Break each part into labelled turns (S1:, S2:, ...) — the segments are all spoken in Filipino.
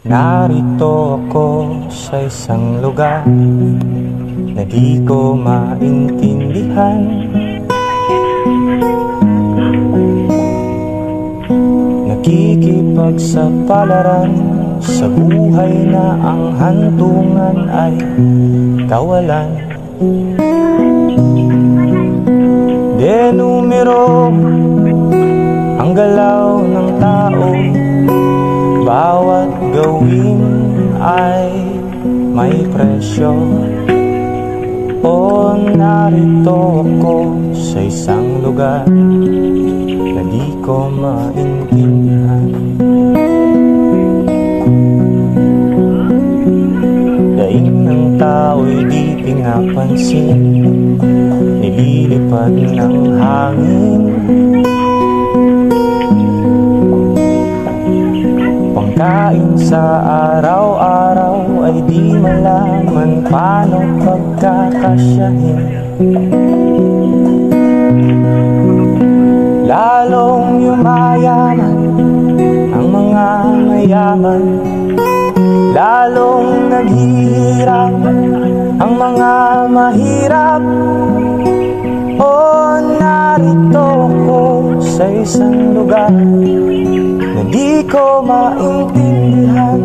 S1: Narito ako sa isang lugar na di ko maintindihan. Nakikipagsapalaran sa buhay na ang hantungan ay kawalan. Denumero ang galaw ng tao, bawat gawin ay may presyo. O narito ako sa isang lugar na di ko maintindihan. Daing ng tao'y di pinapansin, nililipad ng hangin. Pangkain sa araw-araw ay di malaman paano pagkakasyahin. Lalong yumayaman ang mga mayaman, lalong naghihirap ang mga mahirap. O narito ako sa isang lugar na di ko maintindihan.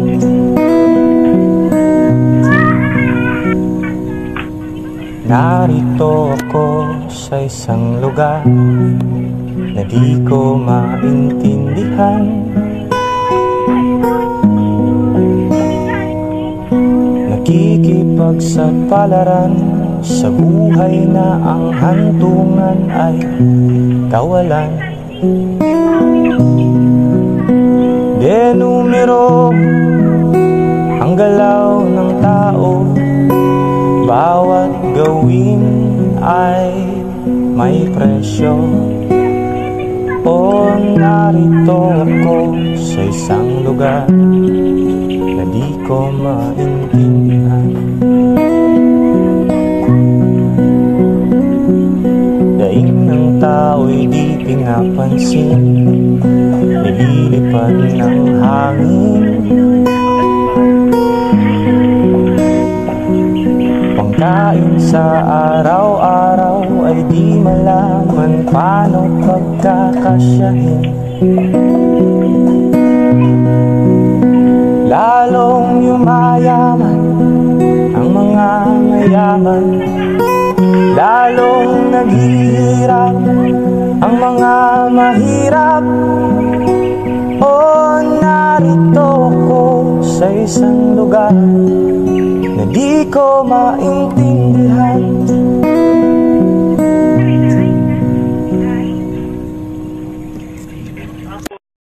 S1: Narito ako sa isang lugar na di ko maintindihan. Nakikipagsapalaran sa buhay na ang hantungan ay kawalan. Denumero ang galaw ng tao, bawat gawin ay may presyo. O narito ako sa isang lugar na di ko maintindihan. Daing ng tao'y di pinapansin, nililipad ng hangin. Pangkain sa araw-araw ay di malaman paano pagkakasyahin. Lalong yumayaman ang mga mayaman, lalong naghihirap ang mga mahirap. O narito ako sa isang lugar na di ko maintindihan.